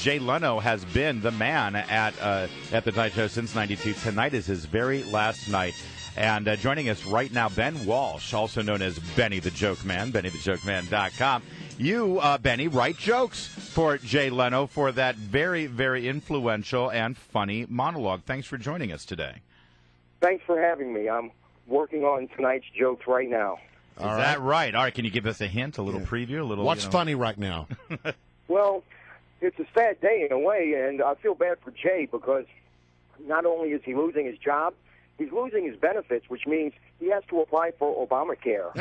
Jay Leno has been the man at the Tonight Show since '92. Tonight is his very last night. And joining us right now, Ben Walsh, also known as Benny the Joke Man, BennyTheJokeMan.com. You, Benny, write jokes for Jay Leno for that very, very influential and funny monologue. Thanks for joining us today. Thanks for having me. I'm working on tonight's jokes right now. Is that right? All right, can you give us a hint, a little preview, a little? What's funny right now? Well, it's a sad day in a way, and I feel bad for Jay because not only is he losing his job, he's losing his benefits, which means he has to apply for Obamacare.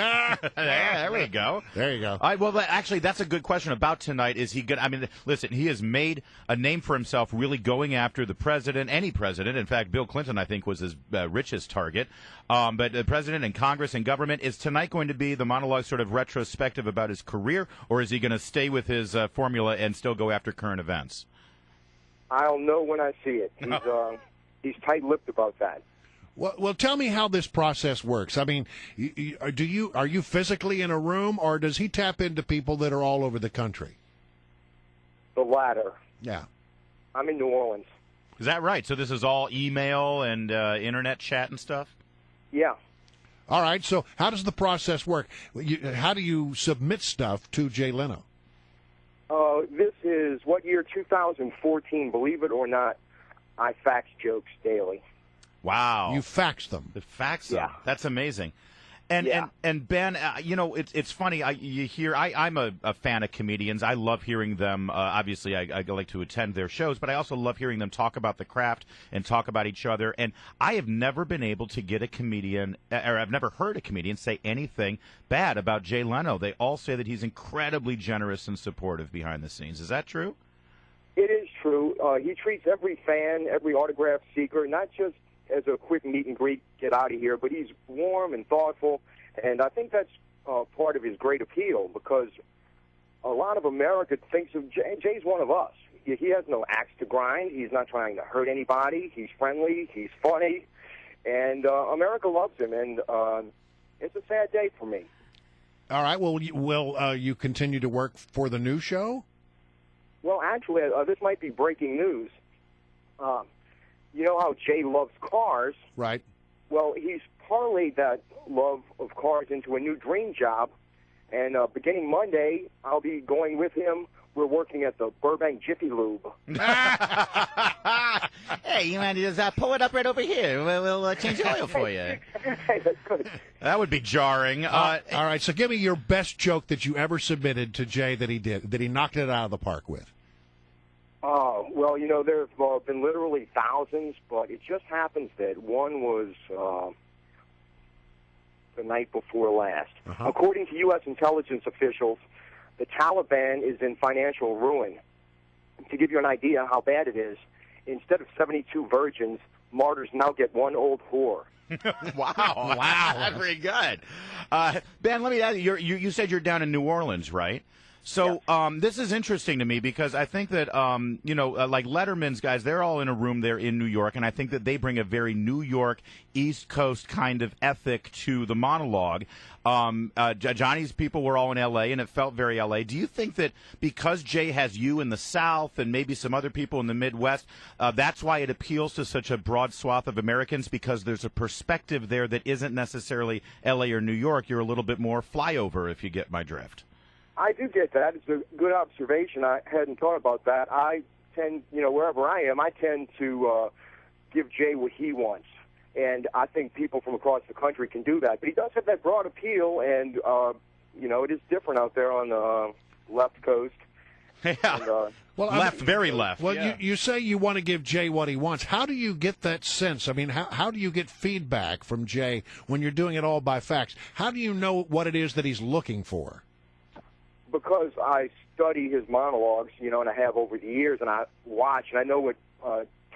There we go. There you go. All right, well, actually, that's a good question about tonight. Is he good? I mean, listen, he has made a name for himself really going after the president, any president. In fact, Bill Clinton, I think, was his richest target. But the president and Congress and government, is tonight going to be the monologue sort of retrospective about his career, or is he going to stay with his formula and still go after current events? I'll know when I see it. He's tight-lipped about that. Well, tell me how this process works. I mean, are you physically in a room, or does he tap into people that are all over the country? The latter. Yeah. I'm in New Orleans. Is that right? So this is all email and internet chat and stuff? Yeah. All right. So how does the process work? How do you submit stuff to Jay Leno? This is what year? 2014. Believe it or not, I fax jokes daily. Wow. You fax them. The fax them. Yeah. That's amazing. And Ben, it's funny. I'm a fan of comedians. I love hearing them. Obviously, I like to attend their shows, but I also love hearing them talk about the craft and talk about each other. And I have never been able to get a comedian, or I've never heard a comedian say anything bad about Jay Leno. They all say that he's incredibly generous and supportive behind the scenes. Is that true? It is true. He treats every fan, every autograph seeker, not just as a quick meet and greet, get out of here, but he's warm and thoughtful, and I think that's part of his great appeal because a lot of America thinks of Jay. Jay's one of us. He has no axe to grind. He's not trying to hurt anybody. He's friendly. He's funny, and America loves him, and it's a sad day for me. All right. Well, will you continue to work for the new show? Well, actually, this might be breaking news. You know how Jay loves cars? Right. Well, he's parlayed that love of cars into a new dream job, and beginning Monday, I'll be going with him. We're working at the Burbank Jiffy Lube. Hey, you man, just pull it up right over here. We'll change the oil for you. Hey, that's good. That would be jarring. All right, so give me your best joke that you ever submitted to Jay that he knocked it out of the park with. Well, there have been literally thousands, but it just happens that one was the night before last. Uh-huh. According to U.S. intelligence officials, the Taliban is in financial ruin. To give you an idea how bad it is, instead of 72 virgins, martyrs now get one old whore. Wow. That's pretty good. Ben, let me ask you, you said you're down in New Orleans, right? So this is interesting to me because I think that, like Letterman's guys, they're all in a room there in New York, and I think that they bring a very New York, East Coast kind of ethic to the monologue. Johnny's people were all in L.A., and it felt very L.A. Do you think that because Jay has you in the South and maybe some other people in the Midwest, that's why it appeals to such a broad swath of Americans, because there's a perspective there that isn't necessarily L.A. or New York? You're a little bit more flyover, if you get my drift. I do get that. It's a good observation. I hadn't thought about that. I tend, wherever I am, I tend to give Jay what he wants. And I think people from across the country can do that. But he does have that broad appeal, and, it is different out there on the left coast. Yeah. And, very left. Well, yeah. you say you want to give Jay what he wants. How do you get that sense? I mean, how do you get feedback from Jay when you're doing it all by fax? How do you know what it is that he's looking for? Because I study his monologues, and I have over the years, and I watch, and I know what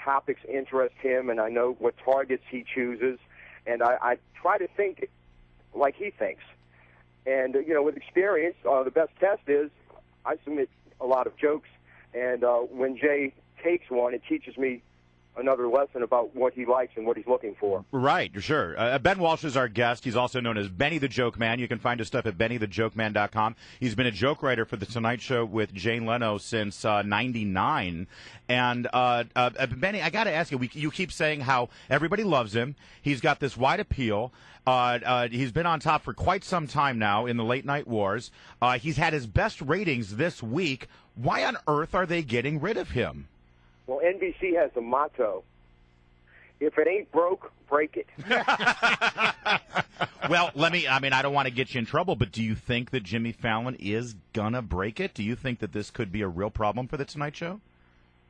topics interest him, and I know what targets he chooses, and I try to think like he thinks. And, with experience, the best test is I submit a lot of jokes, and when Jay takes one, it teaches me another lesson about what he likes and what he's looking for. Right, sure. Ben Walsh is our guest. He's also known as Benny the Joke Man. You can find his stuff at bennythejokeman.com. He's been a joke writer for The Tonight Show with Jay Leno since '99. And Benny, I got to ask you, you keep saying how everybody loves him. He's got this wide appeal. He's been on top for quite some time now in the late night wars. He's had his best ratings this week. Why on earth are they getting rid of him? Well, NBC has a motto: if it ain't broke, break it. Well, I don't want to get you in trouble, but do you think that Jimmy Fallon is gonna break it? Do you think that this could be a real problem for The Tonight Show?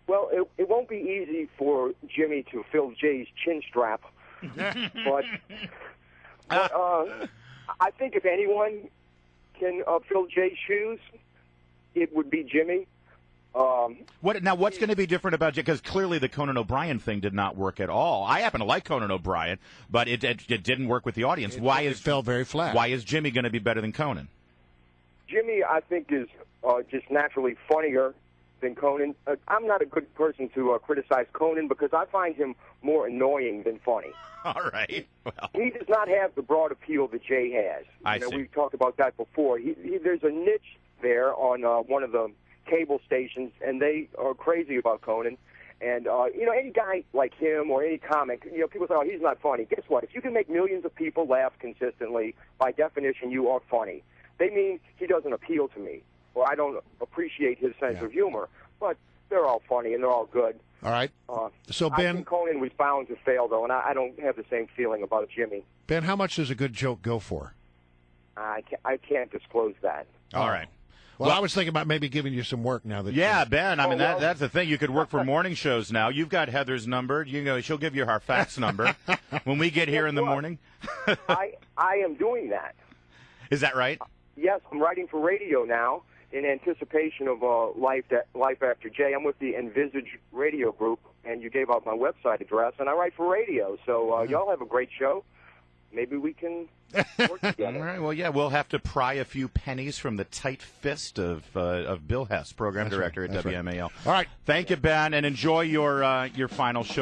Well, it won't be easy for Jimmy to fill Jay's chin strap, but I think if anyone can fill Jay's shoes, it would be Jimmy. What's going to be different about Jay? Because clearly the Conan O'Brien thing did not work at all. I happen to like Conan O'Brien, but it didn't work with the audience. It fell very flat. Why is Jimmy going to be better than Conan? Jimmy, I think, is just naturally funnier than Conan. I'm not a good person to criticize Conan because I find him more annoying than funny. All right. Well, he does not have the broad appeal that Jay has. I see. We've talked about that before. There's a niche there on one of the cable stations, and they are crazy about Conan. And, any guy like him or any comic, people say, oh, he's not funny. Guess what? If you can make millions of people laugh consistently, by definition, you are funny. They mean he doesn't appeal to me, or I don't appreciate his sense of humor. But they're all funny, and they're all good. All right. So, Ben, I think Conan was bound to fail, though, and I don't have the same feeling about Jimmy. Ben, how much does a good joke go for? I can't disclose that. All right. Well, I was thinking about maybe giving you some work now. Ben. That's the thing. You could work for morning shows now. You've got Heather's number. She'll give you her fax number when we get here in the morning. I am doing that. Is that right? Yes, I'm writing for radio now in anticipation of Life After Jay. I'm with the Envisage Radio Group, and you gave out my website address, and I write for radio. So y'all have a great show. Maybe we can work together. All right. Well, yeah, we'll have to pry a few pennies from the tight fist of Bill Hess, program director at WMAL. All right. Thank you, Ben, and enjoy your final show.